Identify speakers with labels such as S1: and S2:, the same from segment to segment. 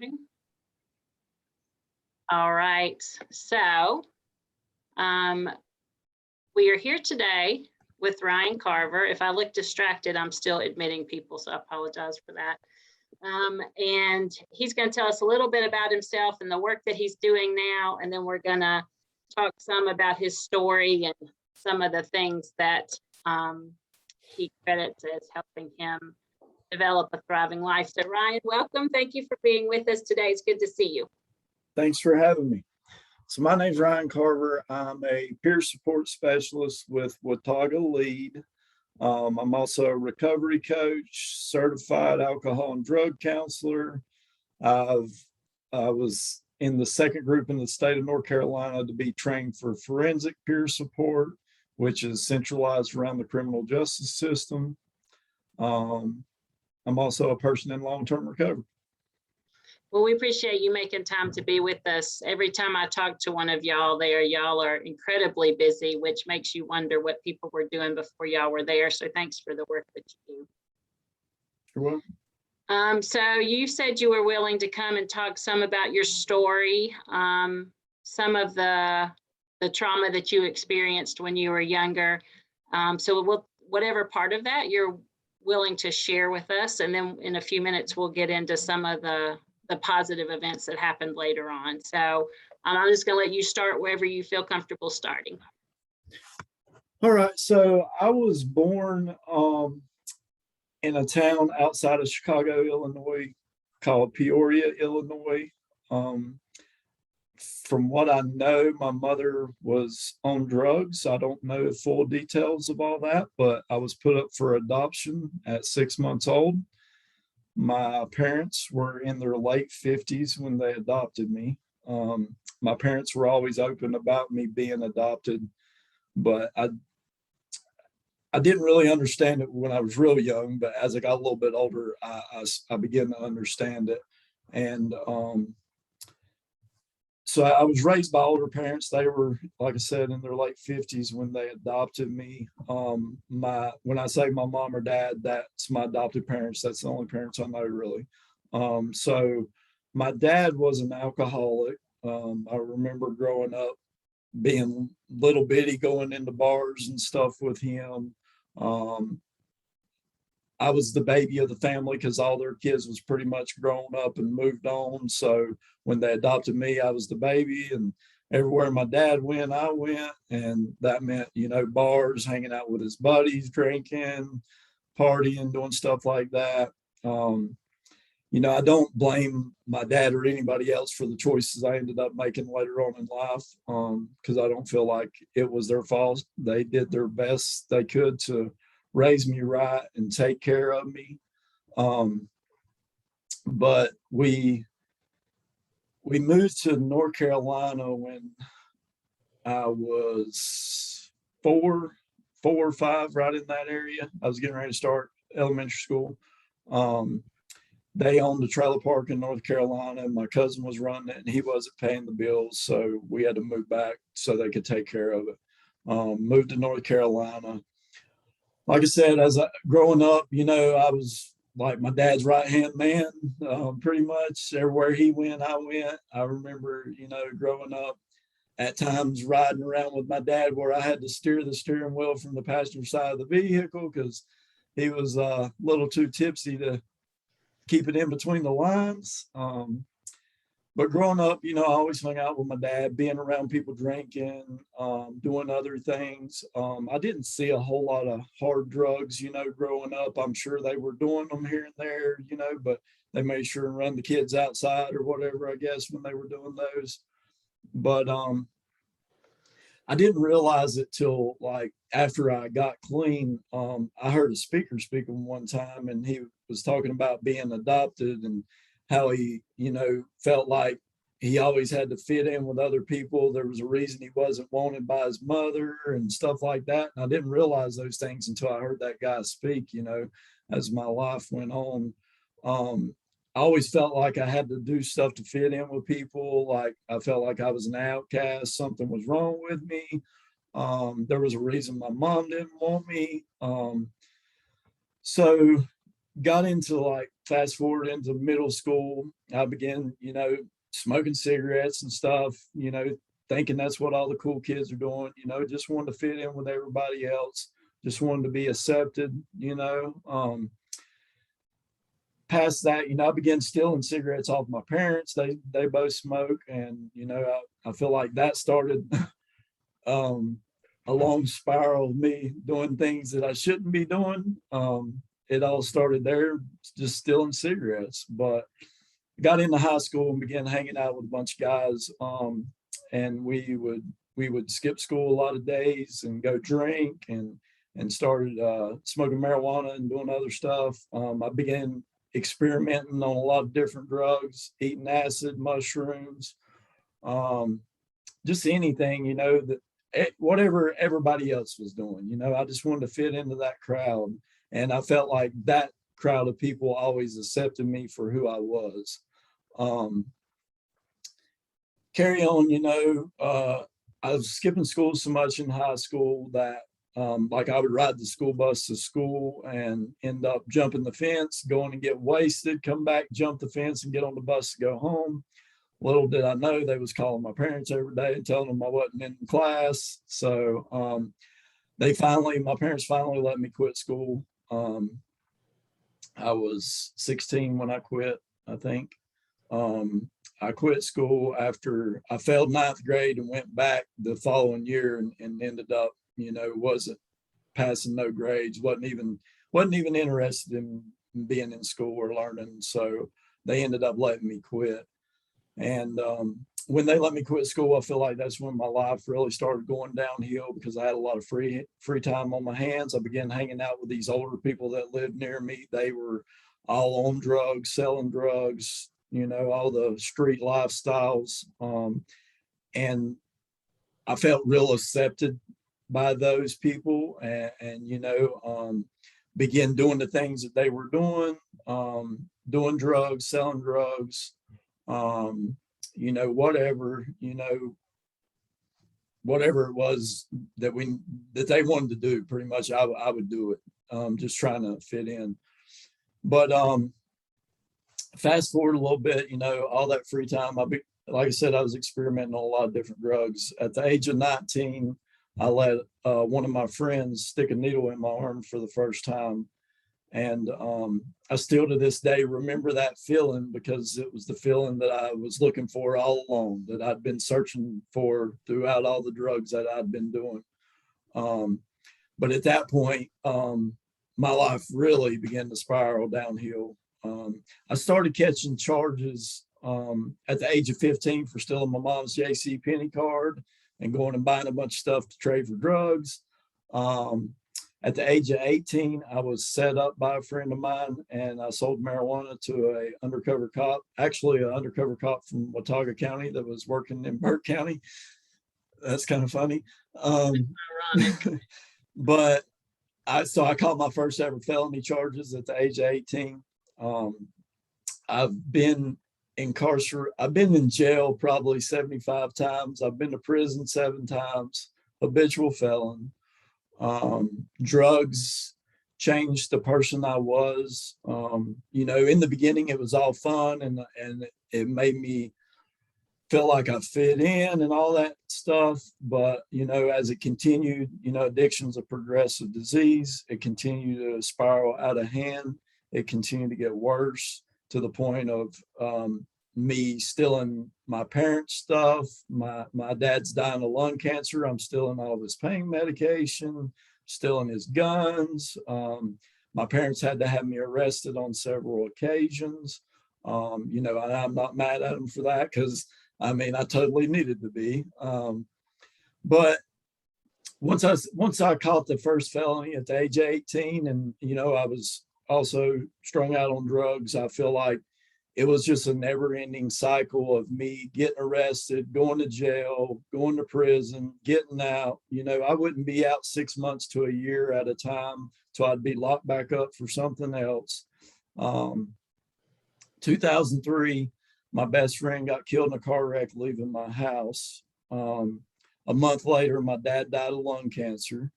S1: recording? All right, so we are here today with Ryan Carver. If I look distracted, I'm still admitting people, so I apologize for that. And he's going to tell us a little bit about himself and the work that he's doing now, and then we're going to talk some about his story and some of the things that he credits as helping him develop a thriving life. So Ryan, welcome. Thank you for being with us today. It's good to see you.
S2: Thanks for having me. So my name's Ryan Carver. I'm a peer support specialist with Watauga Lead. I'm also a recovery coach, certified alcohol and drug counselor. I was in the second group in the state of North Carolina to be trained for forensic peer support, which is centralized around the criminal justice system. I'm also a person in long-term recovery.
S1: Well, we appreciate you making time to be with us. Every time I talk to one of y'all there, y'all are incredibly busy, which makes you wonder what people were doing before y'all were there. So thanks for the work that you do.
S2: You're welcome.
S1: So you said you were willing to come and talk some about your story, some of the trauma that you experienced when you were younger. So whatever part of that you're willing to share with us, and then in a few minutes we'll get into some of the positive events that happened later on. So I'm just going to let you start wherever you feel comfortable starting.
S2: All right, so I was born in a town outside of Chicago, Illinois, called Peoria, Illinois. From what I know, my mother was on drugs. I don't know full details of all that, but I was put up for adoption at 6 months old. My parents were in their late 50s when they adopted me. My parents were always open about me being adopted, but I didn't really understand it when I was real young, but as I got a little bit older, I began to understand it. And so I was raised by older parents. They were, like I said, in their late 50s when they adopted me. When I say my mom or dad, that's my adopted parents. That's the only parents I know, really. So my dad was an alcoholic. I remember growing up being little bitty, going into bars and stuff with him. I was the baby of the family because all their kids was pretty much grown up and moved on. So when they adopted me, I was the baby, and everywhere my dad went, I went. And that meant, bars, hanging out with his buddies, drinking, partying, doing stuff like that. I don't blame my dad or anybody else for the choices I ended up making later on in life, because I don't feel like it was their fault. They did their best they could to raise me right and take care of me. But we moved to North Carolina when I was four or five, right in that area. I was getting ready to start elementary school. They owned a trailer park in North Carolina, and my cousin was running it, and he wasn't paying the bills, so we had to move back so they could take care of it. Moved to North Carolina. Like I said, growing up, I was like my dad's right-hand man, pretty much. Everywhere he went, I went. I remember, growing up, at times riding around with my dad where I had to steer the steering wheel from the passenger side of the vehicle because he was a little too tipsy to keep it in between the lines. But growing up, I always hung out with my dad, being around people drinking, doing other things. I didn't see a whole lot of hard drugs, growing up. I'm sure they were doing them here and there, but they made sure and run the kids outside or whatever, I guess, when they were doing those. But I didn't realize it till like after I got clean. I heard a speaker speaking one time, and he was talking about being adopted and how he, felt like he always had to fit in with other people. There was a reason he wasn't wanted by his mother and stuff like that. And I didn't realize those things until I heard that guy speak, as my life went on. I always felt like I had to do stuff to fit in with people. Like I felt like I was an outcast. Something was wrong with me. There was a reason my mom didn't want me. So got into like fast forward into middle school, I began, you know, smoking cigarettes and stuff, you know, thinking that's what all the cool kids are doing, you know, just wanted to fit in with everybody else, just wanted to be accepted, you know. Past that, you know, I began stealing cigarettes off my parents. They both smoke, and you know, I feel like that started a long spiral of me doing things that I shouldn't be doing. It all started there, just stealing cigarettes. But I got into high school and began hanging out with a bunch of guys, and we would skip school a lot of days and go drink and started smoking marijuana and doing other stuff. I began experimenting on a lot of different drugs, eating acid, mushrooms, just anything, you know, that whatever everybody else was doing, you know, I just wanted to fit into that crowd. And I felt like that crowd of people always accepted me for who I was. Carry on, you know, I was skipping school so much in high school that like I would ride the school bus to school and end up jumping the fence, going and get wasted, come back, jump the fence and get on the bus to go home. Little did I know they was calling my parents every day and telling them I wasn't in class. So my parents finally let me quit school. I was 16 when I quit, I think. I quit school after I failed ninth grade and went back the following year and ended up, you know, wasn't passing no grades, wasn't even interested in being in school or learning. So they ended up letting me quit. And when they let me quit school, I feel like that's when my life really started going downhill because I had a lot of free time on my hands. I began hanging out with these older people that lived near me. They were all on drugs, selling drugs, you know, all the street lifestyles. And I felt real accepted by those people and you know, began doing the things that they were doing, doing drugs, selling drugs, you know, whatever it was that they wanted to do, pretty much I would do it, just trying to fit in. But fast forward a little bit, you know, all that free time, like I said, I was experimenting on a lot of different drugs. At the age of 19, I let one of my friends stick a needle in my arm for the first time. And I still to this day remember that feeling because it was the feeling that I was looking for all along, that I'd been searching for throughout all the drugs that I'd been doing. But at that point, my life really began to spiral downhill. I started catching charges at the age of 15 for stealing my mom's JC Penney card and going and buying a bunch of stuff to trade for drugs. At the age of 18, I was set up by a friend of mine and I sold marijuana to an undercover cop, actually an undercover cop from Watauga County that was working in Burke County. That's kind of funny. But I caught my first ever felony charges at the age of 18. I've been incarcerated. I've been in jail probably 75 times. I've been to prison 7 times, habitual felon. Drugs changed the person I was. You know, in the beginning it was all fun and it made me feel like I fit in and all that stuff. But, you know, as it continued, you know, addiction's a progressive disease. It continued to spiral out of hand. It continued to get worse to the point of me stealing my parents' stuff. My dad's dying of lung cancer. I'm stealing all of his pain medication, stealing his guns. My parents had to have me arrested on several occasions. You know, I'm not mad at them for that because I mean, I totally needed to be. But once I caught the first felony at the age of 18, and you know, I was also strung out on drugs, I feel like it was just a never-ending cycle of me getting arrested, going to jail, going to prison, getting out. You know, I wouldn't be out 6 months to a year at a time till I'd be locked back up for something else. 2003, my best friend got killed in a car wreck leaving my house. A month later, my dad died of lung cancer.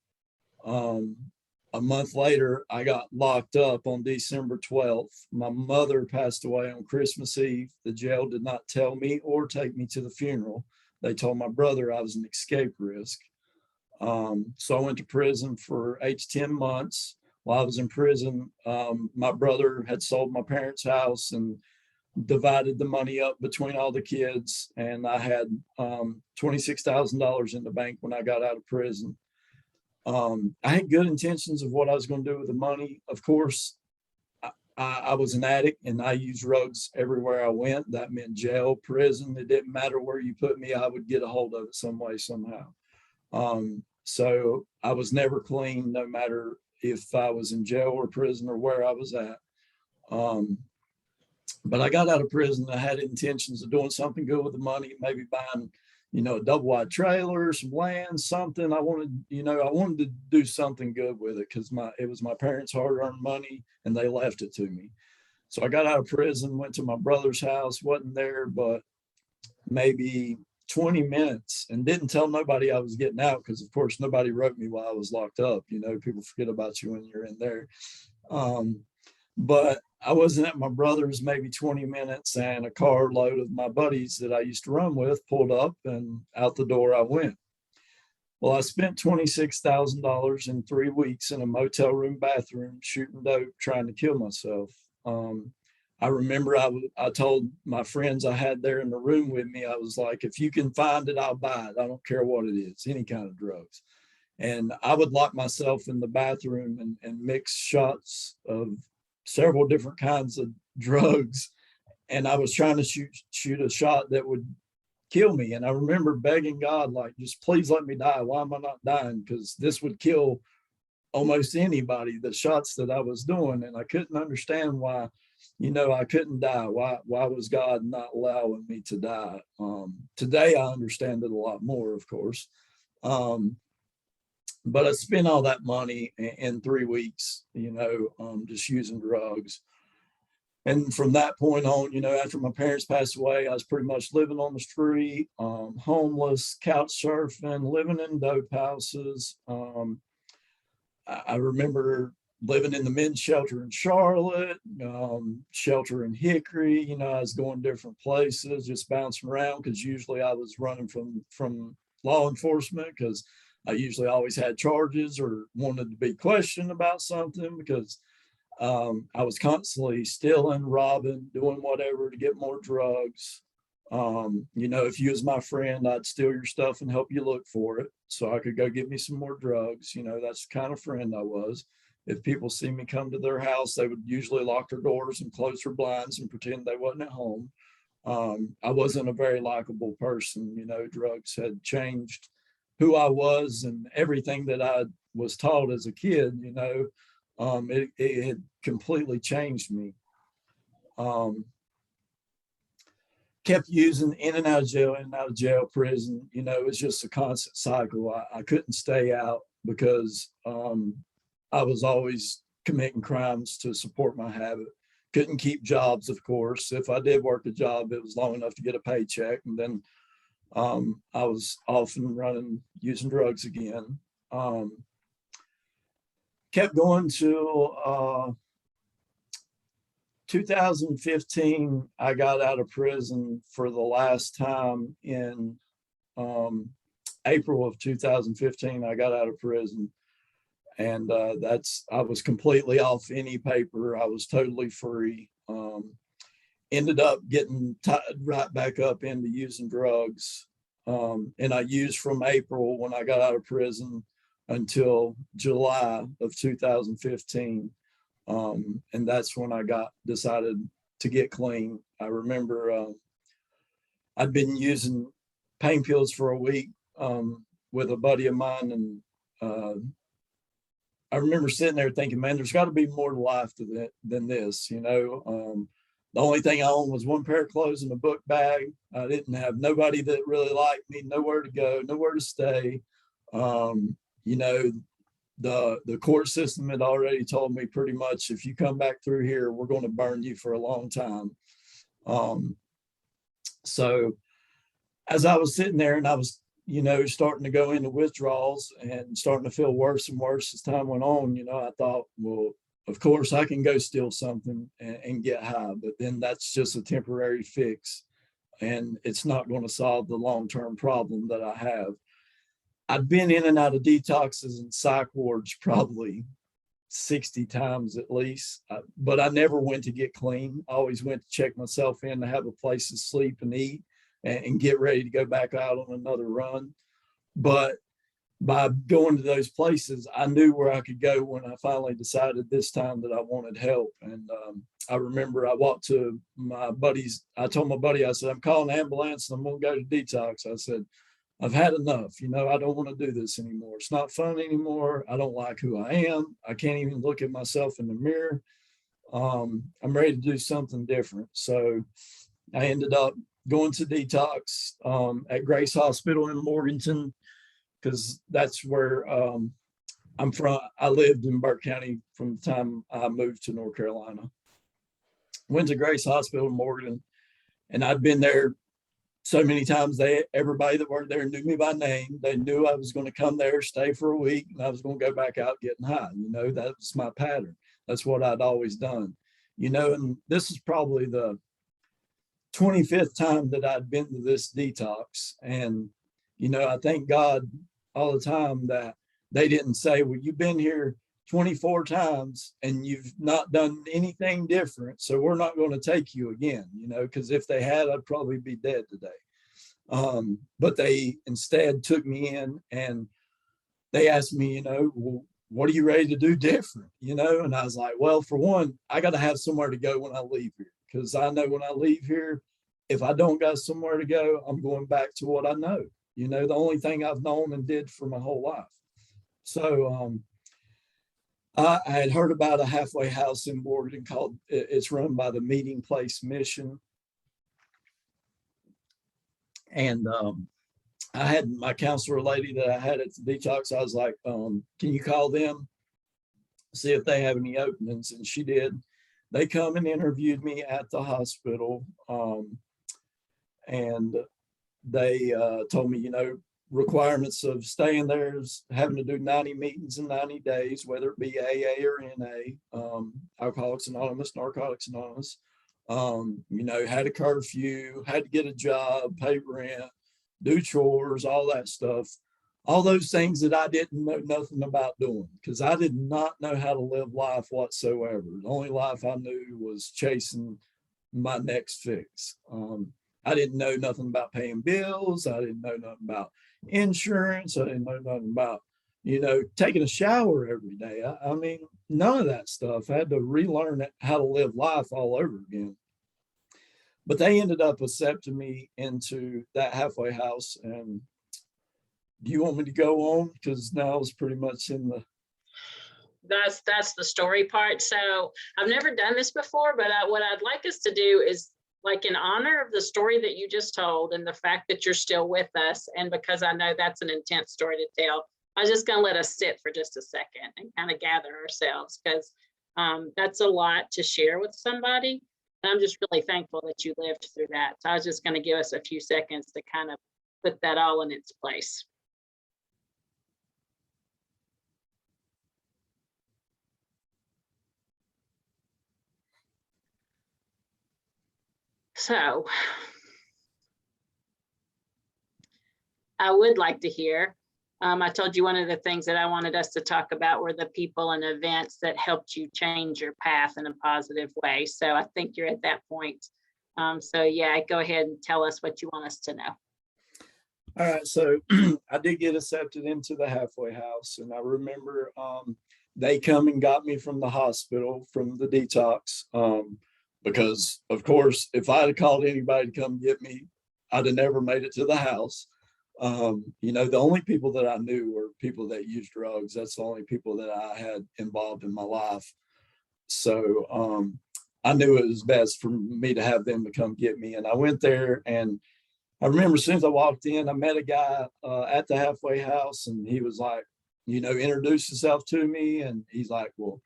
S2: a month later, I got locked up on December 12th. My mother passed away on Christmas Eve. The jail did not tell me or take me to the funeral. They told my brother I was an escape risk. So I went to prison for 8 to 10 months. While I was in prison, my brother had sold my parents' house and divided the money up between all the kids. And I had $26,000 in the bank when I got out of prison. I had good intentions of what I was going to do with the money. Of course, I was an addict and I used drugs everywhere I went. That meant jail, prison. It didn't matter where you put me, I would get a hold of it some way, somehow. So I was never clean, no matter if I was in jail or prison or where I was at. But I got out of prison. I had intentions of doing something good with the money, maybe buying, a double wide trailer, some land, something. I wanted to do something good with it because it was my parents' hard-earned money and they left it to me. So I got out of prison, went to my brother's house, wasn't there, but maybe 20 minutes and didn't tell nobody I was getting out because, of course, nobody wrote me while I was locked up. People forget about you when you're in there. But I wasn't at my brother's maybe 20 minutes and a car load of my buddies that I used to run with pulled up and out the door I went. Well, I spent $26,000 in 3 weeks in a motel room bathroom shooting dope, trying to kill myself. I remember I told my friends I had there in the room with me, I was like, if you can find it, I'll buy it. I don't care what it is, any kind of drugs. And I would lock myself in the bathroom and mix shots of several different kinds of drugs. And I was trying to shoot a shot that would kill me. And I remember begging God, like, just please let me die. Why am I not dying? Because this would kill almost anybody, the shots that I was doing. And I couldn't understand why, I couldn't die. Why was God not allowing me to die? Today, I understand it a lot more, of course. But I spent all that money in 3 weeks, just using drugs. And from that point on, after my parents passed away, I was pretty much living on the street, homeless, couch surfing, living in dope houses. I remember living in the men's shelter in Charlotte, shelter in Hickory. I was going different places, just bouncing around because usually I was running from law enforcement because I usually always had charges or wanted to be questioned about something because I was constantly stealing, robbing, doing whatever to get more drugs. If you was my friend, I'd steal your stuff and help you look for it so I could go get me some more drugs. That's the kind of friend I was. If people see me come to their house, they would usually lock their doors and close their blinds and pretend they wasn't at home. I wasn't a very likable person. Drugs had changed who I was and everything that I was taught as a kid, it had completely changed me. Kept using in and out of jail, prison. It was just a constant cycle. I couldn't stay out because I was always committing crimes to support my habit. Couldn't keep jobs, of course. If I did work a job, it was long enough to get a paycheck. And then I was off and running, using drugs again. Kept going till 2015. I got out of prison for the last time in April of 2015. I got out of prison, and I was completely off any paper. I was totally free. Ended up getting tied right back up into using drugs. And I used from April when I got out of prison until July of 2015. And that's when I decided to get clean. I remember I'd been using pain pills for a week with a buddy of mine. And I remember sitting there thinking, man, there's got to be more to life than this, The only thing I owned was one pair of clothes and a book bag. I didn't have nobody that really liked me, nowhere to go, nowhere to stay. The court system had already told me pretty much, if you come back through here, we're going to burn you for a long time. So as I was sitting there and I was starting to go into withdrawals and starting to feel worse and worse as time went on, I thought, well, of course I can go steal something and get high, but then that's just a temporary fix and it's not going to solve the long-term problem that I have. I've been in and out of detoxes and psych wards probably 60 times at least, but I never went to get clean. I always went to check myself in to have a place to sleep and eat and get ready to go back out on another run. But by going to those places, I knew where I could go when I finally decided this time that I wanted help. And I remember I walked to my buddies. I told my buddy, I said, I'm calling an ambulance and I'm going to go to detox. I said, I've had enough. I don't want to do this anymore. It's not fun anymore. I don't like who I am. I can't even look at myself in the mirror. I'm ready to do something different. So I ended up going to detox at Grace Hospital in Morganton, because that's where I'm from. I lived in Burke County from the time I moved to North Carolina. Went to Grace Hospital in Morganton, and I'd been there so many times. Everybody that worked there knew me by name. They knew I was going to come there, stay for a week, and I was going to go back out getting high. That was my pattern. That's what I'd always done. And this is probably the 25th time that I'd been to this detox. And, I thank God all the time that they didn't say, well, you've been here 24 times and you've not done anything different, so we're not going to take you again, because if they had, I'd probably be dead today. But they instead took me in and they asked me, well, what are you ready to do different? And I was like, well, for one, I got to have somewhere to go when I leave here, because I know when I leave here, if I don't got somewhere to go, I'm going back to what I know, the only thing I've known and did for my whole life. So I had heard about a halfway house in Morgan called, it's run by the Meeting Place Mission. And I had my counselor lady that I had at the detox. I was like, can you call them, see if they have any openings? And she did. They come and interviewed me at the hospital. And they told me, requirements of staying there is having to do 90 meetings in 90 days, whether it be AA or NA, Alcoholics Anonymous, Narcotics Anonymous. Had a curfew, had to get a job, pay rent, do chores, all that stuff. All those things that I didn't know nothing about doing, because I did not know how to live life whatsoever. The only life I knew was chasing my next fix. I didn't know nothing about paying bills. I didn't know nothing about insurance. I didn't know nothing about, taking a shower every day. I mean, none of that stuff. I had to relearn how to live life all over again. But they ended up accepting me into that halfway house. And do you want me to go on? Because now it's pretty much in the...
S1: That's the story part. So I've never done this before, but what I'd like us to do is, like, in honor of the story that you just told and the fact that you're still with us, and because I know that's an intense story to tell, I was just going to let us sit for just a second and kind of gather ourselves, because that's a lot to share with somebody. And I'm just really thankful that you lived through that. So I was just going to give us a few seconds to kind of put that all in its place. So I would like to hear, I told you one of the things that I wanted us to talk about were the people and events that helped you change your path in a positive way. So I think you're at that point. So yeah, go ahead and tell us what you want us to know.
S2: All right, so I did get accepted into the halfway house, and I remember they come and got me from the hospital, from the detox, because of course, if I had called anybody to come get me, I'd have never made it to the house. The only people that I knew were people that used drugs. That's the only people that I had involved in my life. So I knew it was best for me to have them to come get me. And I went there, and I remember as soon as I walked in, I met a guy at the halfway house, and he was like, introduced himself to me. And he's like, well,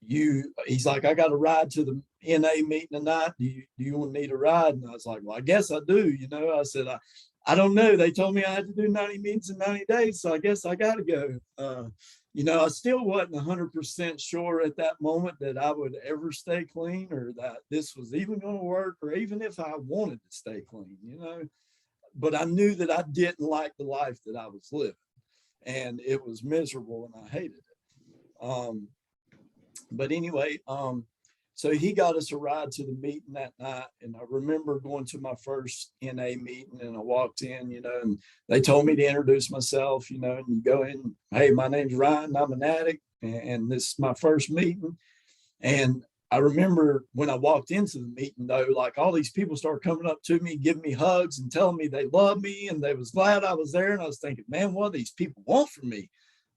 S2: he's like, I got a ride to the NA meeting tonight. Do you need a ride? And I was like, well, I guess I do. I said, I don't know. They told me I had to do 90 meetings in 90 days. So I guess I got to go. You know, I still wasn't 100% sure at that moment that I would ever stay clean, or that this was even going to work, or even if I wanted to stay clean, you know. But I knew that I didn't like the life that I was living, and it was miserable and I hated it. But anyway, so he got us a ride to the meeting that night. And I remember going to my first NA meeting, and I walked in, you know, and they told me to introduce myself, you know, and you go in, hey, my name's Ryan, I'm an addict, and this is my first meeting. And I remember when I walked into the meeting, though, like all these people started coming up to me, giving me hugs and telling me they love me and they was glad I was there. And I was thinking, man, what do these people want from me?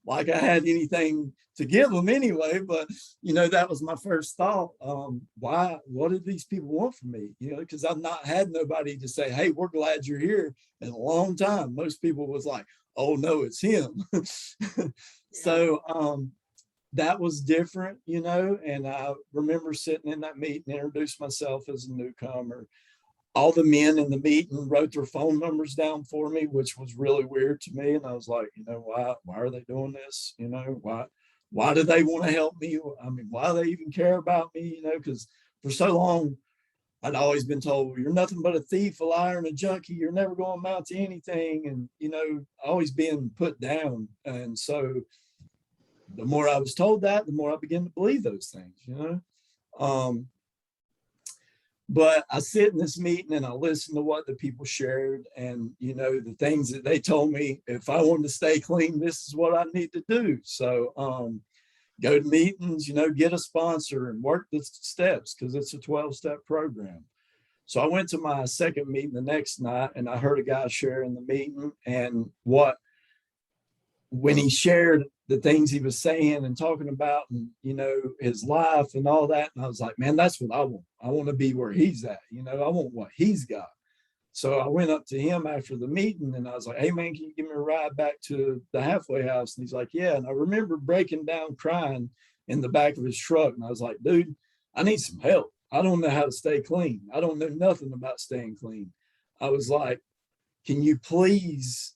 S2: Like I had anything to give them anyway. But, you know, that was my first thought. What did these people want from me? You know, because I've not had nobody to say, hey, we're glad you're here in a long time. Most people was like, oh, no, it's him. So, that was different, you know, and I remember sitting in that meeting, introduced myself as a newcomer. All the men in the meeting wrote their phone numbers down for me, which was really weird to me. And I was like, you know, why are they doing this? You know, why do they want to help me? I mean, why do they even care about me? You know, because for so long, I'd always been told, well, you're nothing but a thief, a liar, and a junkie. You're never going to amount to anything. And, you know, always being put down. And so the more I was told that, the more I began to believe those things, you know. But I sit in this meeting and I listen to what the people shared, and, you know, the things that they told me, if I wanted to stay clean, this is what I need to do. So go to meetings, you know, get a sponsor and work the steps, because it's a 12-step program. So I went to my second meeting the next night, and I heard a guy share in the meeting, and when he shared the things he was saying and talking about, and, you know, his life and all that. And I was like, man, that's what I want. I want to be where he's at. You know, I want what he's got. So I went up to him after the meeting and I was like, hey man, can you give me a ride back to the halfway house? And he's like, yeah. And I remember breaking down crying in the back of his truck. And I was like, dude, I need some help. I don't know how to stay clean. I don't know nothing about staying clean. I was like, can you please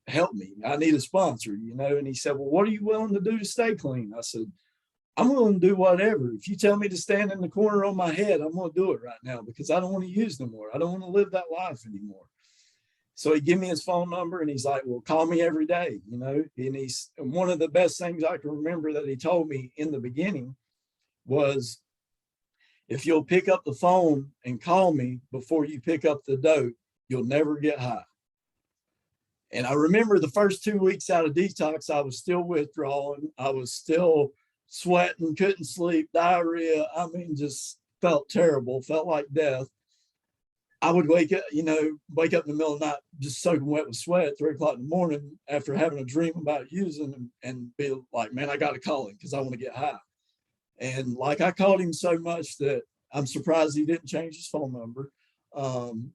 S2: help me? I need a sponsor, you know? And he said, well, what are you willing to do to stay clean? I said, I'm willing to do whatever. If you tell me to stand in the corner on my head, I'm going to do it right now, because I don't want to use no more. I don't want to live that life anymore. So he gave me his phone number and he's like, well, call me every day, you know? And one of the best things I can remember that he told me in the beginning was, if you'll pick up the phone and call me before you pick up the dope, you'll never get high. And I remember the first 2 weeks out of detox, I was still withdrawing. I was still sweating, couldn't sleep, diarrhea. I mean, just felt terrible, felt like death. I would wake up in the middle of the night, just soaking wet with sweat at 3 o'clock in the morning after having a dream about using, and be like, man, I got to call him because I want to get high. And like, I called him so much that I'm surprised he didn't change his phone number.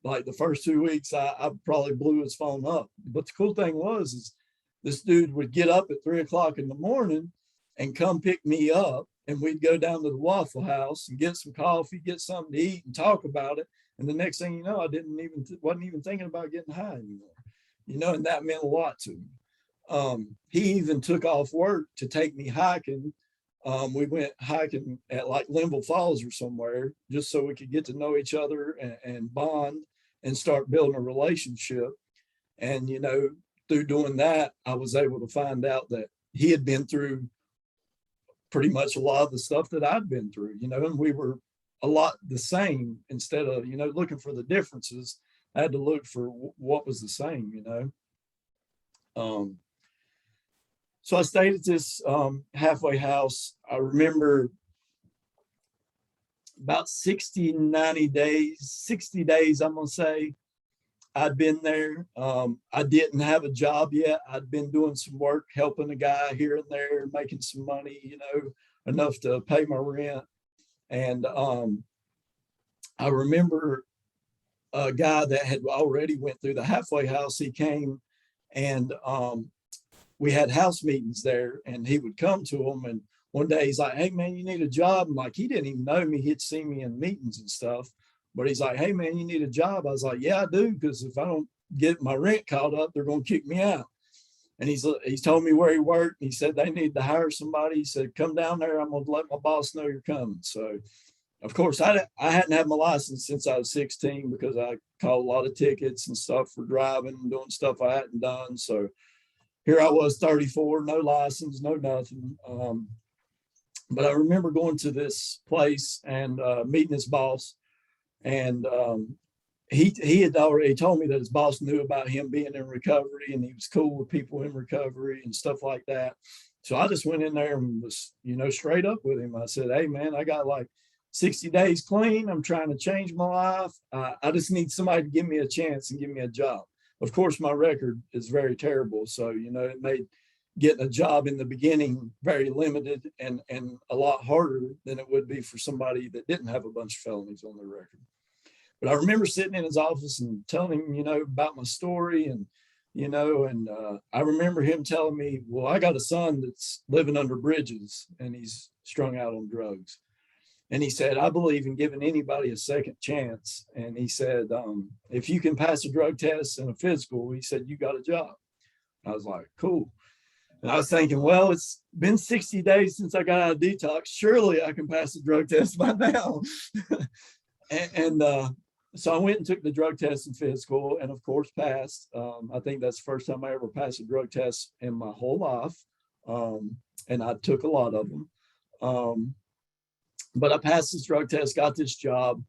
S2: Like the first 2 weeks, I probably blew his phone up. But the cool thing is this dude would get up at 3 o'clock in the morning and come pick me up, and we'd go down to the Waffle House and get some coffee, get something to eat, and talk about it. And the next thing you know, I wasn't even thinking about getting high anymore, you know, and that meant a lot to me. He even took off work to take me hiking. We went hiking at like Linville Falls or somewhere, just so we could get to know each other and bond and start building a relationship. And, you know, through doing that, I was able to find out that he had been through pretty much a lot of the stuff that I'd been through, you know, and we were a lot the same. Instead of, you know, looking for the differences, I had to look for what was the same, you know. So I stayed at this halfway house. I remember about 60 days, I'm going to say, I'd been there. I didn't have a job yet. I'd been doing some work, helping a guy here and there, making some money, you know, enough to pay my rent. And I remember a guy that had already went through the halfway house. He came and we had house meetings there, and he would come to them. And one day he's like, hey man, you need a job? And like, he didn't even know me. He'd seen me in meetings and stuff, but he's like, hey man, you need a job? I was like, yeah, I do. Because if I don't get my rent caught up, they're going to kick me out. And he's told me where he worked. He said they need to hire somebody. He said, come down there. I'm going to let my boss know you're coming. So, of course, I hadn't had my license since I was 16 because I caught a lot of tickets and stuff for driving and doing stuff I hadn't done. So here I was, 34, no license, no nothing. But I remember going to this place and meeting his boss. And he had already told me that his boss knew about him being in recovery and he was cool with people in recovery and stuff like that. So I just went in there and was, straight up with him. I said, hey, man, I got like 60 days clean. I'm trying to change my life. I just need somebody to give me a chance and give me a job. Of course, my record is very terrible. So, it made getting a job in the beginning very limited and a lot harder than it would be for somebody that didn't have a bunch of felonies on their record. But I remember sitting in his office and telling him, about my story and I remember him telling me, well, I got a son that's living under bridges and he's strung out on drugs. And he said, I believe in giving anybody a second chance. And he said, if you can pass a drug test and a physical, he said, you got a job. I was like, cool. And I was thinking, well, it's been 60 days since I got out of detox. Surely I can pass the drug test by now. So I went and took the drug test and physical and of course passed. I think that's the first time I ever passed a drug test in my whole life. And I took a lot of them. But I passed this drug test, got this job.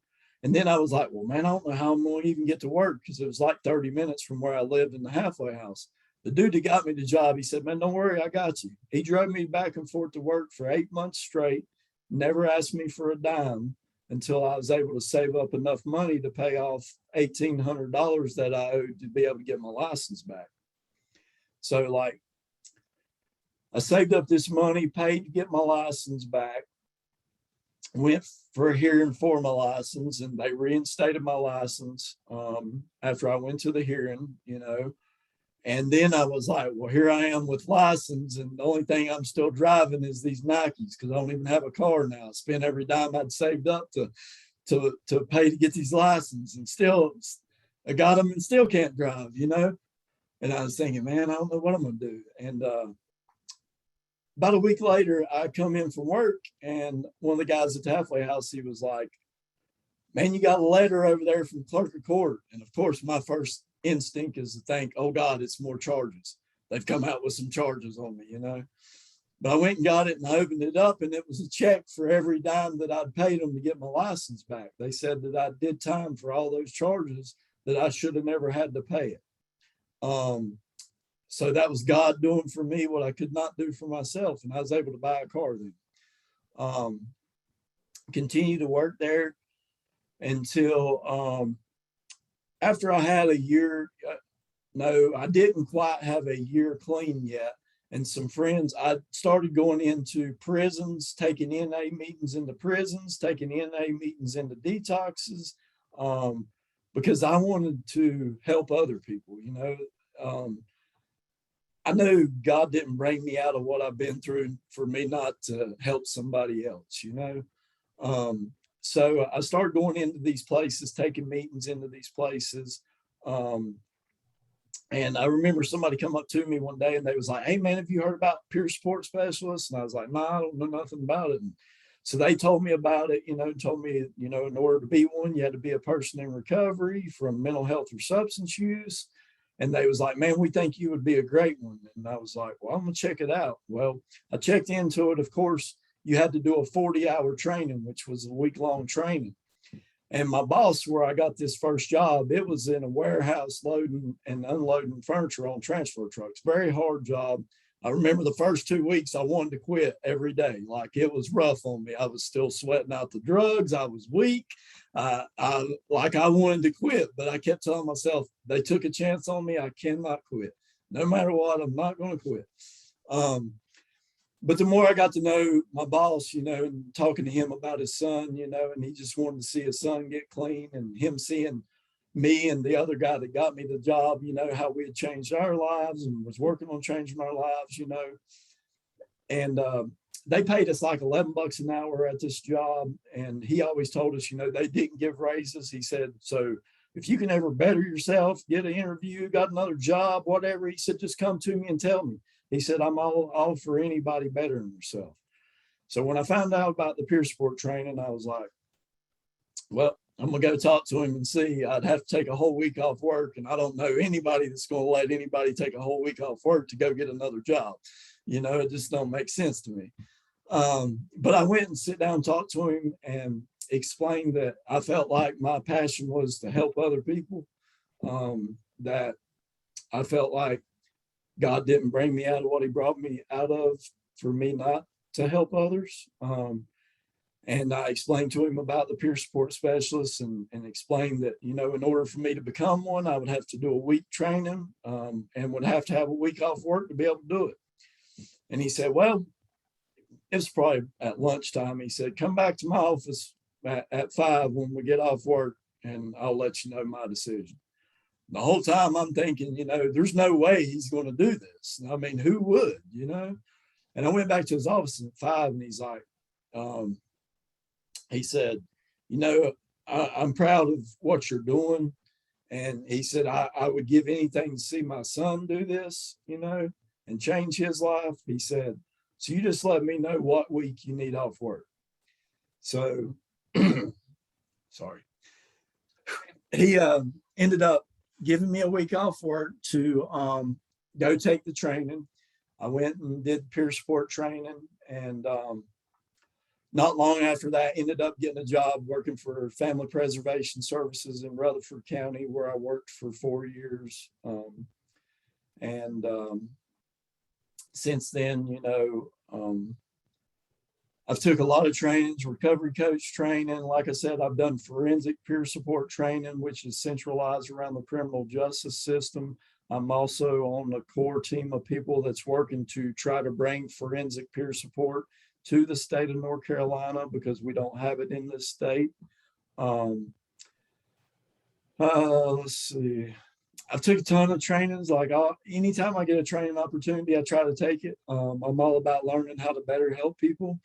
S2: And then I was like, well, man, I don't know how I'm going to even get to work because it was like 30 minutes from where I lived in the halfway house. The dude that got me the job, he said, man, don't worry, I got you. He drove me back and forth to work for 8 months straight, never asked me for a dime until I was able to save up enough money to pay off $1,800 that I owed to be able to get my license back. So I saved up this money, paid to get my license back, went for a hearing for my license and they reinstated my license after I went to the hearing, and then I was like, well, here I am with license and the only thing I'm still driving is these Nikes because I don't even have a car now. I spent every dime I'd saved up to pay to get these licenses and still I got them and still can't drive, and I was thinking, man, I don't know what I'm going to do. And about a week later, I come in from work and one of the guys at the halfway house, he was like, man, you got a letter over there from the clerk of court. And of course, my first instinct is to think, oh God, it's more charges. They've come out with some charges on me, But I went and got it and I opened it up and it was a check for every dime that I'd paid them to get my license back. They said that I did time for all those charges that I should have never had to pay it. So that was God doing for me what I could not do for myself. And I was able to buy a car then. Continue to work there until after I had a year. No, I didn't quite have a year clean yet. And some friends, I started going into prisons, taking NA meetings in the prisons, taking NA meetings into detoxes, because I wanted to help other people, I knew God didn't bring me out of what I've been through for me not to help somebody else, So I started going into these places, taking meetings into these places. And I remember somebody come up to me one day and they was like, hey man, have you heard about peer support specialists? And I was like, no, I don't know nothing about it. And so they told me about it, told me, in order to be one, you had to be a person in recovery from mental health or substance use. And they was like, man, we think you would be a great one. And I was like, well, I'm going to check it out. Well, I checked into it. Of course, you had to do a 40-hour training, which was a week-long training. And my boss, where I got this first job, it was in a warehouse loading and unloading furniture on transfer trucks. Very hard job. I remember the first 2 weeks I wanted to quit every day. Like it was rough on me. I was still sweating out the drugs. I was weak. I wanted to quit, but I kept telling myself, they took a chance on me. I cannot quit. No matter what, I'm not going to quit. But the more I got to know my boss, and talking to him about his son, and he just wanted to see his son get clean, and him seeing me and the other guy that got me the job, how we had changed our lives and was working on changing our lives, and they paid us like $11 an hour at this job. And he always told us, they didn't give raises. He said, so if you can ever better yourself, get an interview, got another job, whatever, he said, just come to me and tell me. He said, I'm all for anybody bettering yourself. So when I found out about the peer support training, I was like, well, I'm going to go talk to him and see. I'd have to take a whole week off work, and I don't know anybody that's going to let anybody take a whole week off work to go get another job. You know, it just don't make sense to me. But I went and sit down and talked to him and explained that I felt like my passion was to help other people, that I felt like God didn't bring me out of what he brought me out of for me not to help others. And I explained to him about the peer support specialists and explained that, you know, in order for me to become one, I would have to do a week training and would have to have a week off work to be able to do it. And he said, well, it was probably at lunchtime. He said, come back to my office at 5 when we get off work, and I'll let you know my decision. The whole time I'm thinking, you know, there's no way he's going to do this. I mean, who would, you know? And I went back to his office at 5, and he's like, he said, you know, I'm proud of what you're doing. And he said, I would give anything to see my son do this, you know, and change his life. He said, so you just let me know what week you need off work. So, sorry. He ended up giving me a week off work to go take the training. I went and did peer support training, and not long after that, ended up getting a job working for Family Preservation Services in Rutherford County, where I worked for 4 years. Since then, you know, I've took a lot of trainings, recovery coach training. Like I said, I've done forensic peer support training, which is centralized around the criminal justice system. I'm also on a core team of people that's working to try to bring forensic peer support to the state of North Carolina, because we don't have it in this state. Let's see. I've took a ton of trainings. Like anytime I get a training opportunity, I try to take it. I'm all about learning how to better help people.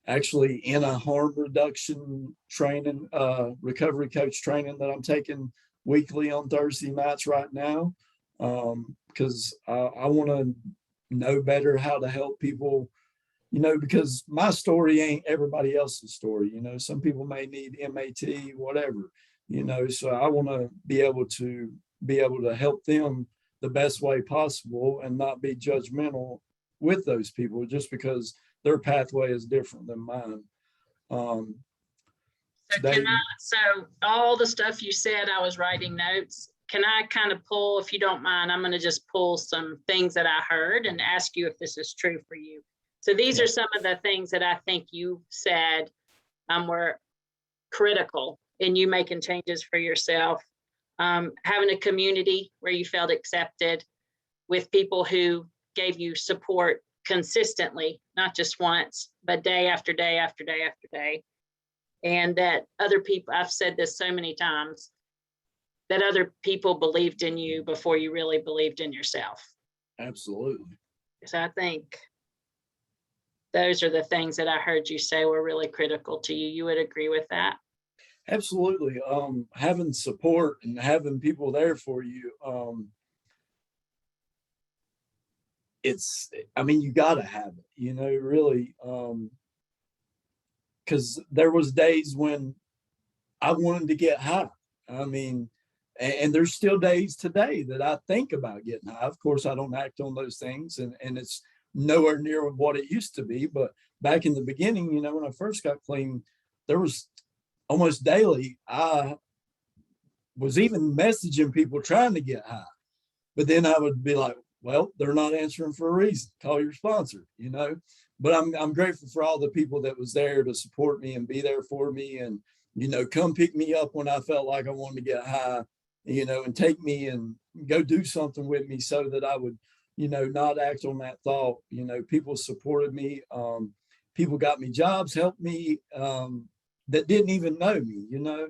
S2: Actually, in a harm reduction training, recovery coach training that I'm taking weekly on Thursday nights right now, because I want to know better how to help people, you know, because my story ain't everybody else's story. You know, some people may need MAT, whatever, you know, so I want to be able to help them the best way possible and not be judgmental with those people just because their pathway is different than mine.
S1: So all the stuff you said, I was writing notes. Can I kind of pull, if you don't mind, I'm going to just pull some things that I heard and ask you if this is true for you. So these are some of the things that I think you said were critical in you making changes for yourself. Having a community where you felt accepted, with people who gave you support consistently, not just once, but day after day after day after day. And that other people, I've said this so many times, that other people believed in you before you really believed in yourself.
S2: Absolutely.
S1: So I think those are the things that I heard you say were really critical to you. You would agree with that?
S2: Absolutely. Having support and having people there for you. I mean, you got to have it, you know, really. Because there was days when I wanted to get high. I mean, and there's still days today that I think about getting high. Of course, I don't act on those things, and it's nowhere near what it used to be. But back in the beginning, you know, when I first got clean, there was almost daily, I was even messaging people trying to get high. But then I would be like, well, they're not answering for a reason. Call your sponsor, you know. But I'm grateful for all the people that was there to support me and be there for me, and, you know, come pick me up when I felt like I wanted to get high, you know, and take me and go do something with me so that I would, you know, not act on that thought. You know, people supported me. People got me jobs, helped me that didn't even know me, you know.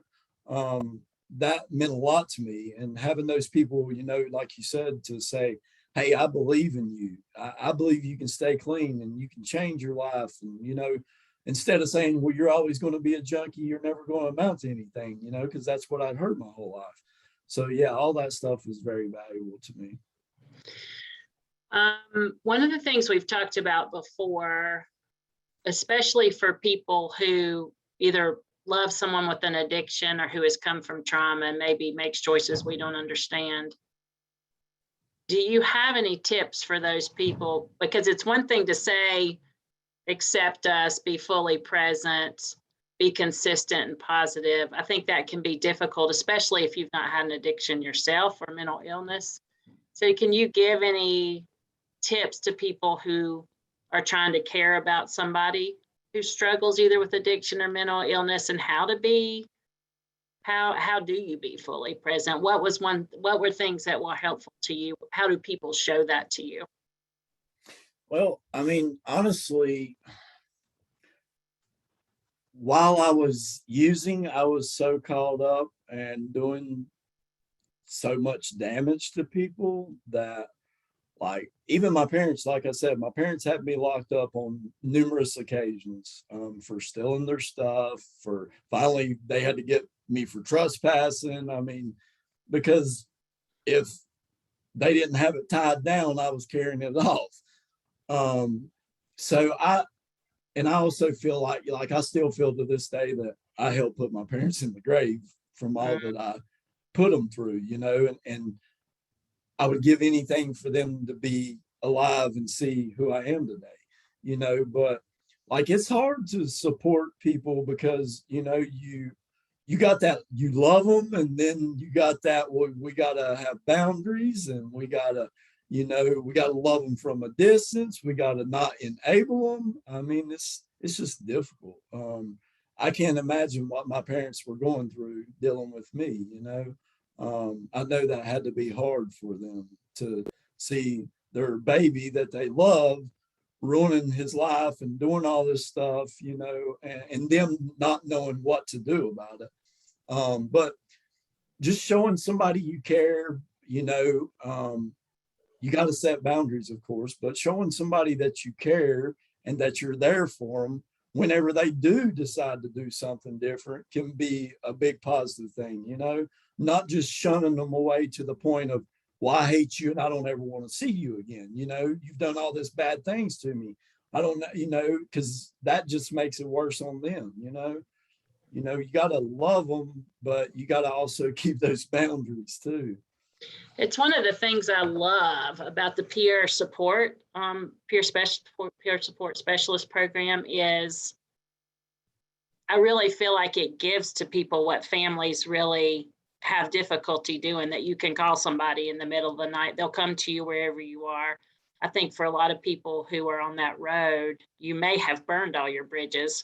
S2: That meant a lot to me. And having those people, you know, like you said, to say, hey, I believe in you. I believe you can stay clean and you can change your life. And, you know, instead of saying, well, you're always going to be a junkie, you're never going to amount to anything, you know, because that's what I'd heard my whole life. So yeah, all that stuff is very valuable to me.
S1: One of the things we've talked about before, especially for people who either love someone with an addiction or who has come from trauma and maybe makes choices we don't understand. Do you have any tips for those people? Because it's one thing to say, accept us, be fully present, be consistent and positive. I think that can be difficult, especially if you've not had an addiction yourself or mental illness. So can you give any tips to people who are trying to care about somebody who struggles either with addiction or mental illness, and how to be, how do you be fully present? What were things that were helpful to you? How do people show that to you?
S2: Well, I mean, honestly, while I was using, I was so caught up and doing so much damage to people that, like, even my parents, like I said, my parents had me locked up on numerous occasions for stealing their stuff. For finally, they had to get me for trespassing. I mean, because if they didn't have it tied down, I was carrying it off. So I also feel like I still feel to this day that I helped put my parents in the grave from all that I put them through, you know, and I would give anything for them to be alive and see who I am today, you know. But like, it's hard to support people because, you know, you got that, you love them, and then you got that, we got to have boundaries, and we got to, you know, we got to love them from a distance. We got to not enable them. I mean, it's just difficult. I can't imagine what my parents were going through dealing with me, you know. I know that had to be hard for them to see their baby that they love ruining his life and doing all this stuff, you know, and them not knowing what to do about it. But just showing somebody you care, you know, you got to set boundaries, of course, but showing somebody that you care and that you're there for them whenever they do decide to do something different can be a big positive thing, you know, not just shunning them away to the point of, well, I hate you and I don't ever want to see you again. You know, you've done all this bad things to me. I don't know, you know, because that just makes it worse on them, you know. You know, you got to love them, but you got to also keep those boundaries too.
S1: It's one of the things I love about the peer support, peer support specialist program is I really feel like it gives to people what families really have difficulty doing, that you can call somebody in the middle of the night. They'll come to you wherever you are. I think for a lot of people who are on that road, you may have burned all your bridges.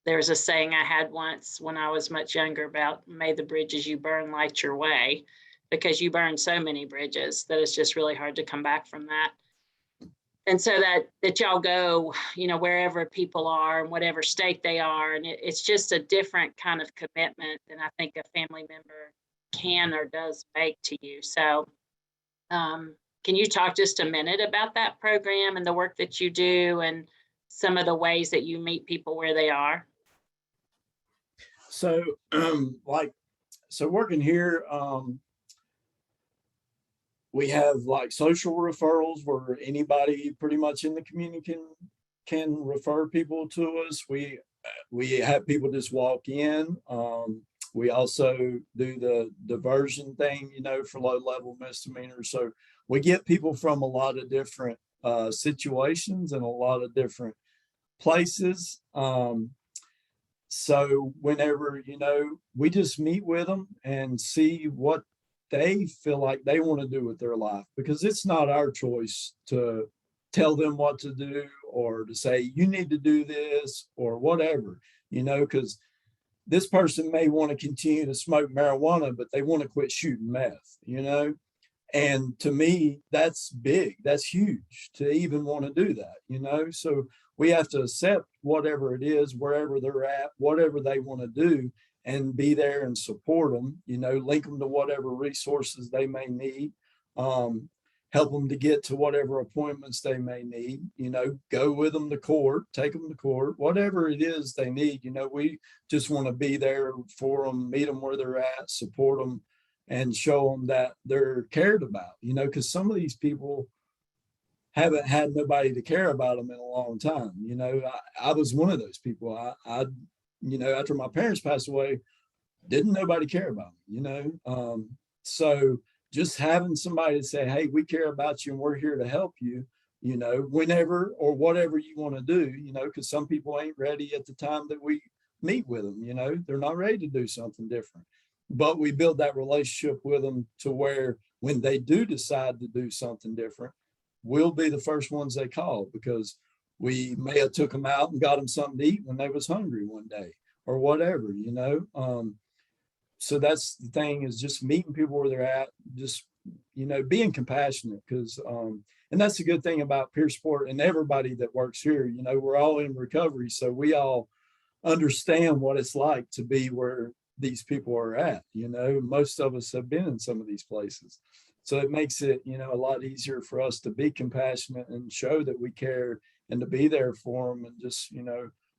S1: There's a saying I had once when I was much younger about, may the bridges you burn light your way, because you burn so many bridges that it's just really hard to come back from that. And so that y'all go, you know, wherever people are and whatever state they are. And it's just a different kind of commitment than I think a family member can or does make to you. So can you talk just a minute about that program and the work that you do and some of the ways that you meet people where they are?
S2: So working here, we have like social referrals where anybody pretty much in the community can refer people to us. We have people just walk in. We also do the diversion thing, you know, for low level misdemeanors. So we get people from a lot of different situations and a lot of different places. So whenever, you know, we just meet with them and see what they feel like they want to do with their life, because it's not our choice to tell them what to do or to say, you need to do this or whatever, you know, because this person may want to continue to smoke marijuana, but they want to quit shooting meth, you know. And to me, that's big. That's huge to even want to do that, you know. So we have to accept whatever it is, wherever they're at, whatever they want to do, and be there and support them, you know, link them to whatever resources they may need. help them to get to whatever appointments they may need, go with them to court, take them to court, whatever it is they need. We just want to be there for them, meet them where they're at, support them, and show them that they're cared about, because some of these people haven't had nobody to care about them in a long time. I was one of those people. I after my parents passed away, didn't nobody care about me, so just having somebody to say, hey, we care about you and we're here to help you, whenever or whatever you want to do, because some people ain't ready at the time that we meet with them, they're not ready to do something different. But we build that relationship with them to where when they do decide to do something different, we'll be the first ones they call, because we may have took them out and got them something to eat when they was hungry one day or whatever, so that's the thing, is just meeting people where they're at, just, being compassionate, because, and that's the good thing about peer support and everybody that works here, we're all in recovery. So we all understand what it's like to be where these people are at, most of us have been in some of these places. So it makes it, a lot easier for us to be compassionate and show that we care and to be there for them, and just,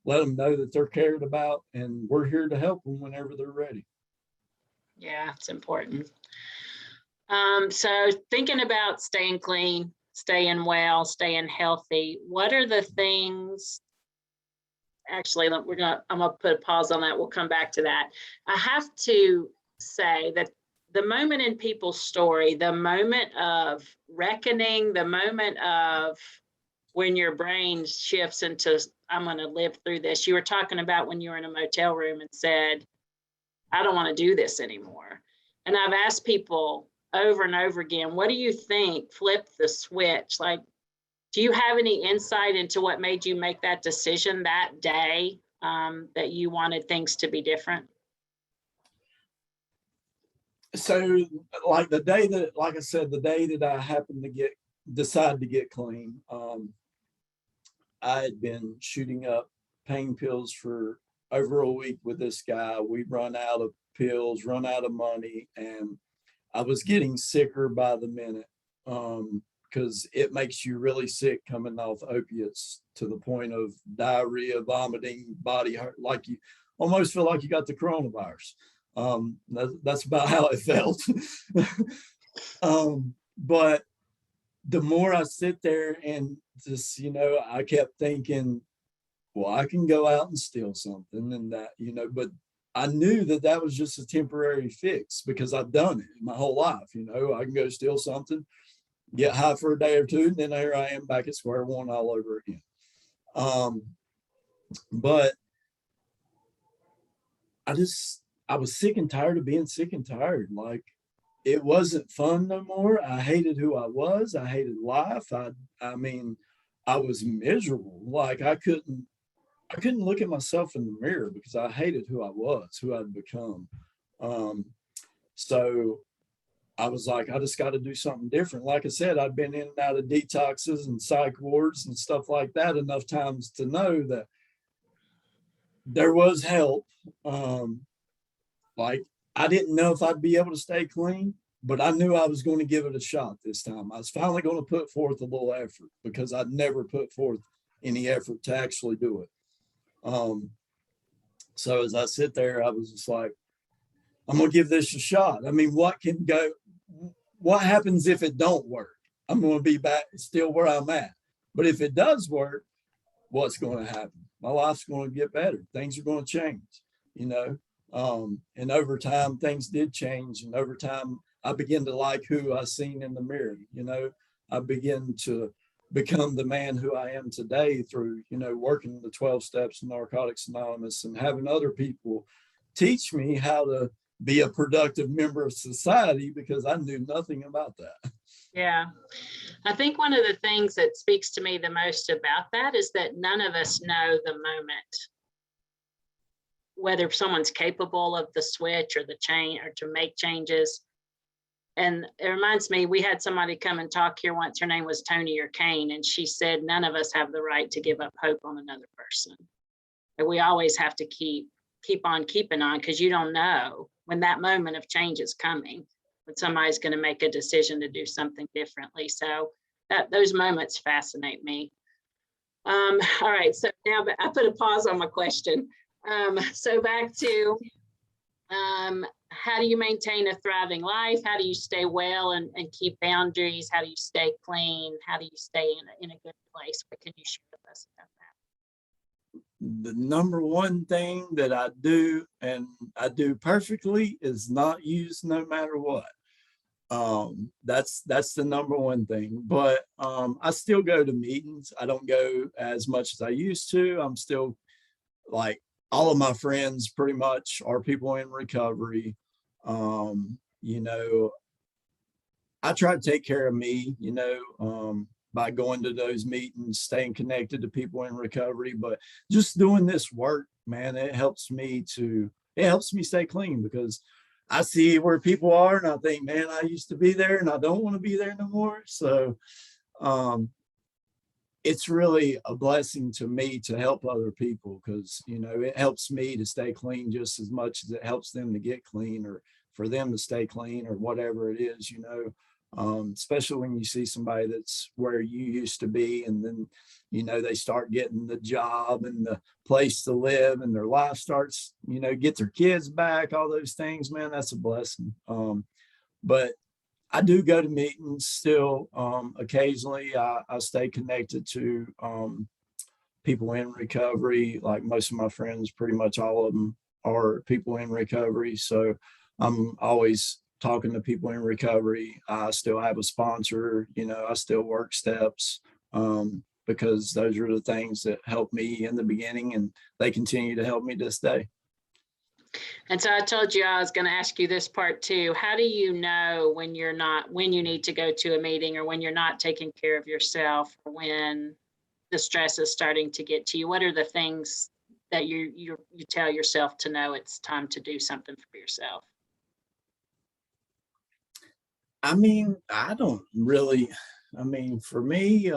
S2: let them know that they're cared about and we're here to help them whenever they're ready.
S1: Yeah, it's important. So thinking about staying clean, staying well, staying healthy, what are the things? Actually, I'm gonna put a pause on that. We'll come back to that. I have to say that the moment in people's story, the moment of reckoning, the moment of when your brain shifts into, I'm going to live through this. You were talking about when you were in a motel room and said, I don't want to do this anymore. And I've asked people over and over again, what do you think flipped the switch? Like, do you have any insight into what made you make that decision that day, that you wanted things to be different?
S2: So like the day that, like I said, the day that I happened to decide to get clean, I had been shooting up pain pills for over a week with this guy. We'd run out of pills, run out of money, and I was getting sicker by the minute, because it makes you really sick coming off opiates to the point of diarrhea, vomiting, body hurt, like you almost feel like you got the coronavirus. That's about how it felt. But the more I sit there and just, I kept thinking, well, I can go out and steal something and that, but I knew that that was just a temporary fix because I've done it my whole life. I can go steal something, get high for a day or two, and then there I am back at square one all over again. But I was sick and tired of being sick and tired. Like, it wasn't fun no more. I hated who I was. I hated life. I mean, I was miserable. Like, I couldn't look at myself in the mirror because I hated who I was, who I'd become. So I was like, I just got to do something different. Like I said, I'd been in and out of detoxes and psych wards and stuff like that enough times to know that there was help. Like, I didn't know if I'd be able to stay clean, but I knew I was going to give it a shot this time. I was finally going to put forth a little effort because I'd never put forth any effort to actually do it. So as I sit there, I was just like, I'm going to give this a shot. I mean, what happens if it don't work? I'm going to be back still where I'm at. But if it does work, what's going to happen? My life's going to get better. Things are going to change, and over time, things did change. And over time, I began to like who I seen in the mirror. I began to become the man who I am today through, working the 12 steps of Narcotics Anonymous and having other people teach me how to be a productive member of society because I knew nothing about that.
S1: Yeah. I think one of the things that speaks to me the most about that is that none of us know the moment whether someone's capable of the switch or the change or to make changes. And it reminds me, we had somebody come and talk here once. Her name was Tony or Kane, and she said, none of us have the right to give up hope on another person. And we always have to keep on keeping on because you don't know when that moment of change is coming, when somebody's going to make a decision to do something differently. So those moments fascinate me. All right, so now I put a pause on my question. So back to how do you maintain a thriving life? How do you stay well and keep boundaries? How do you stay clean? How do you stay in a good place? What can you share with us about that?
S2: The number one thing that I do, and I do perfectly, is not use no matter what. That's the number one thing. But I still go to meetings. I don't go as much as I used to. I'm still, like, all of my friends pretty much are people in recovery. You know, I try to take care of me, you know, by going to those meetings, staying connected to people in recovery. But just doing this work, man, it helps me stay clean, because I see where people are and I think, man, I used to be there and I don't want to be there no more. So it's really a blessing to me to help other people, because, you know, it helps me to stay clean just as much as it helps them to get clean, or for them to stay clean, or whatever it is, you know. Especially when you see somebody that's where you used to be, and then, you know, they start getting the job and the place to live, and their life starts, you know, get their kids back, all those things, man, that's a blessing. But I do go to meetings still. Occasionally I stay connected to people in recovery. Like, most of my friends, pretty much all of them, are people in recovery. So I'm always talking to people in recovery. I still have a sponsor, you know, I still work steps, because those are the things that helped me in the beginning, and they continue to help me this day.
S1: And so I told you I was going to ask you this part too. How do you know when you need to go to a meeting, or when you're not taking care of yourself, or when the stress is starting to get to you? What are the things that you tell yourself to know it's time to do something for yourself?
S2: I mean, I don't really, I mean, for me,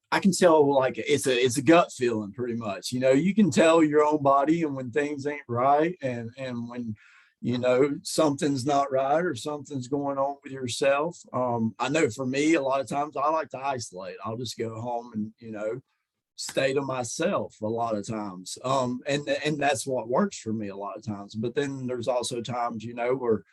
S2: I can tell, like, it's a gut feeling, pretty much. You know, you can tell your own body, and when things ain't right, and when, you know, something's not right, or something's going on with yourself. I know for me, a lot of times I like to isolate. I'll just go home and, you know, stay to myself a lot of times. And that's what works for me a lot of times. But then there's also times, you know, where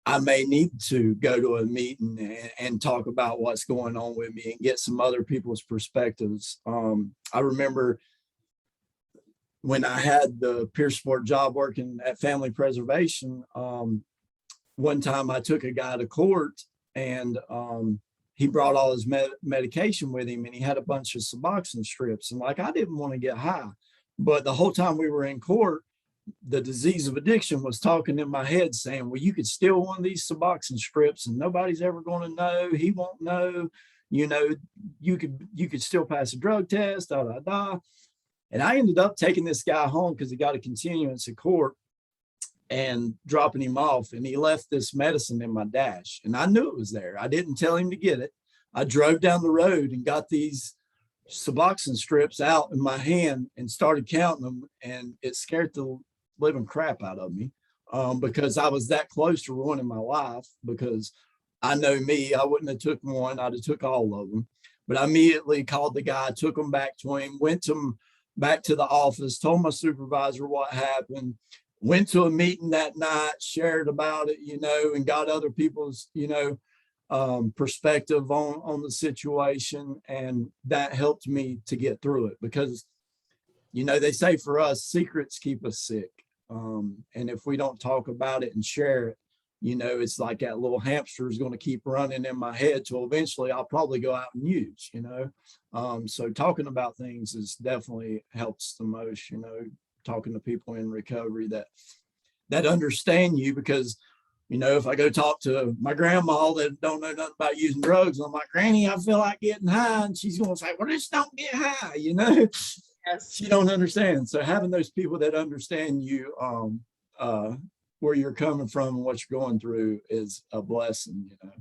S2: I may need to go to a meeting and talk about what's going on with me, and get some other people's perspectives. I remember when I had the peer support job working at Family Preservation, one time I took a guy to court, and he brought all his medication with him, and he had a bunch of Suboxone strips. And, like, I didn't want to get high, but the whole time we were in court, the disease of addiction was talking in my head, saying, well, you could steal one of these Suboxone strips and nobody's ever going to know. He won't know. You know, you could still pass a drug test, da, da, da. And I ended up taking this guy home, because he got a continuance in court, and dropping him off, and he left this medicine in my dash, and I knew it was there. I didn't tell him to get it. I drove down the road and got these Suboxone strips out in my hand and started counting them, and it scared the living crap out of me, because I was that close to ruining my life. Because I know me, I wouldn't have took one, I'd have took all of them. But I immediately called the guy, took them back to him, went to him back to the office, told my supervisor what happened, went to a meeting that night, shared about it, you know, and got other people's, you know, perspective on the situation. And that helped me to get through it, because, you know, they say for us, secrets keep us sick. And if we don't talk about it and share it, you know, it's like that little hamster is going to keep running in my head till eventually I'll probably go out and use, you know. So talking about things is definitely helps the most, you know, talking to people in recovery that understand you. Because, you know, if I go talk to my grandma that don't know nothing about using drugs, I'm like, Granny, I feel like getting high, and she's going to say, well, just don't get high, you know. Yes. She don't understand. So having those people that understand you, where you're coming from and what you're going through, is a blessing, you know.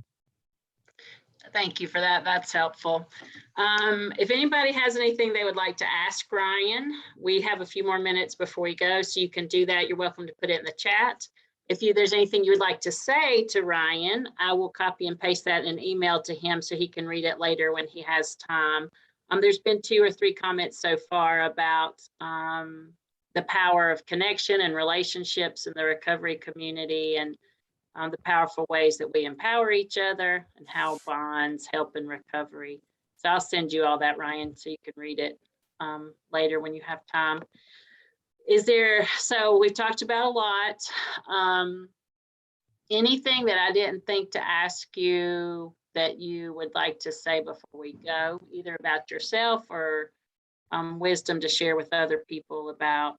S1: Thank you for that. That's helpful. If anybody has anything they would like to ask Ryan, we have a few more minutes before we go, so you can do that. You're welcome to put it in the chat. If there's anything you would like to say to Ryan, I will copy and paste that in an email to him so he can read it later when he has time. There's been 2 or 3 comments so far about the power of connection and relationships in the recovery community, and the powerful ways that we empower each other and how bonds help in recovery. So I'll send you all that, Ryan, so you can read it later when you have time. So we've talked about a lot. Anything that I didn't think to ask you that you would like to say before we go, either about yourself or wisdom to share with other people about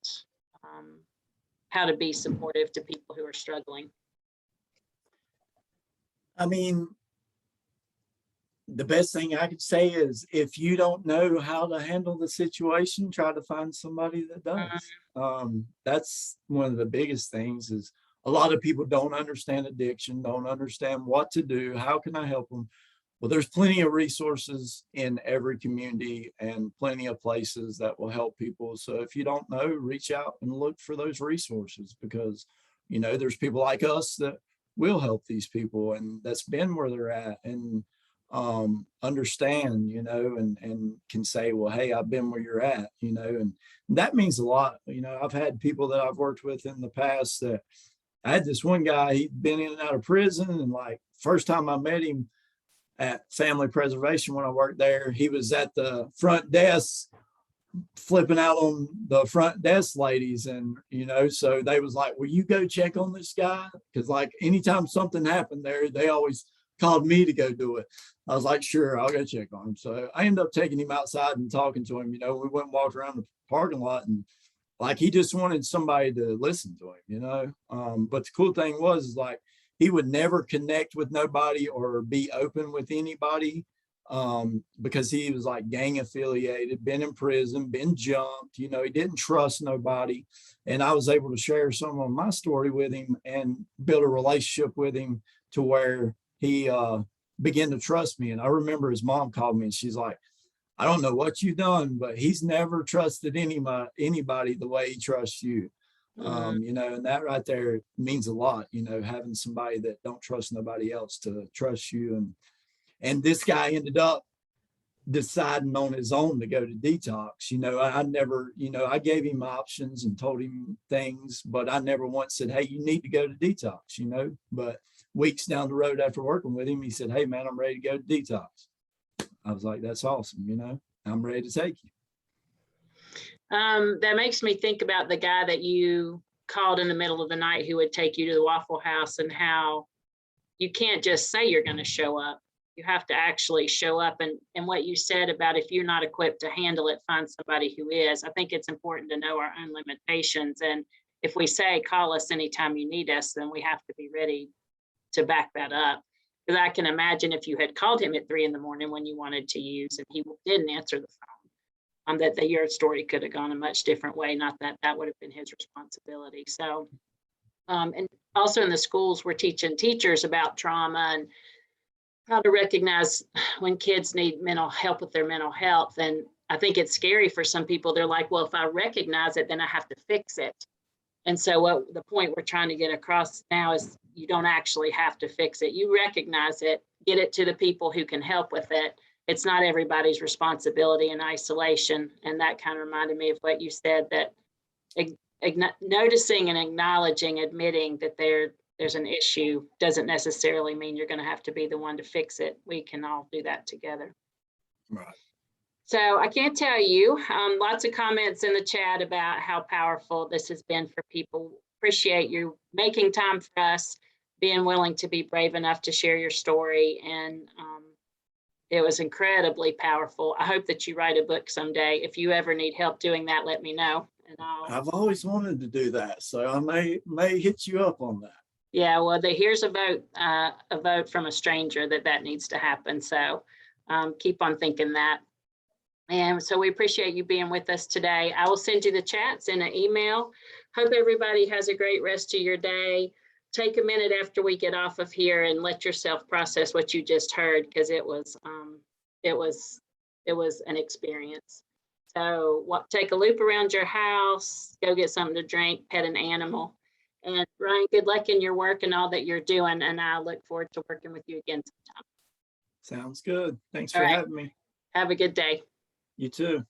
S1: how to be supportive to people who are struggling?
S3: I mean, the best thing I could say is if you don't know how to handle the situation, try to find somebody that does. That's one of the biggest things. Is a lot of people don't understand addiction, don't understand what to do. How can I help them? Well, there's plenty of resources in every community and plenty of places that will help people. So if you don't know, reach out and look for those resources, because, you know, there's people like us that will help these people and that's been where they're at and understand, you know, and can say, well, hey, I've been where you're at, you know, and that means a lot. You know, I've had people that I've worked with in the past that I had this one guy, he'd been in and out of prison, and like first time I met him at Family Preservation when I worked there, he was at the front desk flipping out on the front desk ladies, and you know, so they was like, will you go check on this guy? Because like anytime something happened there, they always called me to go do it. I was like, sure, I'll go check on him. So I ended up taking him outside and talking to him. You know, we went and walked around the parking lot, and like he just wanted somebody to listen to him, you know. But the cool thing was like he would never connect with nobody or be open with anybody, because he was like gang affiliated, been in prison, been jumped, you know, he didn't trust nobody. And I was able to share some of my story with him and build a relationship with him to where he began to trust me. And I remember his mom called me and she's like, I don't know what you've done, but he's never trusted anybody the way he trusts you. You know, and that right there means a lot, you know, having somebody that don't trust nobody else to trust you. And this guy ended up deciding on his own to go to detox. You know, I never, you know, I gave him options and told him things, but I never once said, hey, you need to go to detox, you know. But weeks down the road after working with him, he said, hey, man, I'm ready to go to detox. I was like, that's awesome, you know, I'm ready to take you.
S1: That makes me think about the guy that you called in the middle of the night who would take you to the Waffle House, and how you can't just say you're going to show up. You have to actually show up. And what you said about if you're not equipped to handle it, find somebody who is. I think it's important to know our own limitations. And if we say, call us anytime you need us, then we have to be ready to back that up. Because I can imagine if you had called him at 3 in the morning when you wanted to use and he didn't answer the phone, that your story could have gone a much different way. Not that that would have been his responsibility. So, and also in the schools, we're teaching teachers about trauma and how to recognize when kids need mental help with their mental health. And I think it's scary for some people. They're like, well, if I recognize it, then I have to fix it. And so what the point we're trying to get across now is you don't actually have to fix it. You recognize it, get it to the people who can help with it. It's not everybody's responsibility in isolation. And that kind of reminded me of what you said, that noticing and acknowledging, admitting that there's an issue doesn't necessarily mean you're going to have to be the one to fix it. We can all do that together.
S3: Right.
S1: So I can't tell you, lots of comments in the chat about how powerful this has been for people. Appreciate you making time for us, being willing to be brave enough to share your story. And it was incredibly powerful. I hope that you write a book someday. If you ever need help doing that, let me know. And
S3: I've always wanted to do that, so I may hit you up on that.
S1: Yeah, well, here's a vote from a stranger that needs to happen. So keep on thinking that. And so we appreciate you being with us today. I will send you the chats in an email. Hope everybody has a great rest of your day. take a minute after we get off of here and let yourself process what you just heard, because it was an experience. So take a loop around your house, go get something to drink, pet an animal. And Ryan, good luck in your work and all that you're doing. And I look forward to working with you again sometime.
S3: Sounds good. Thanks
S1: All
S3: for
S1: right.
S3: having me.
S1: Have a good day.
S3: You too.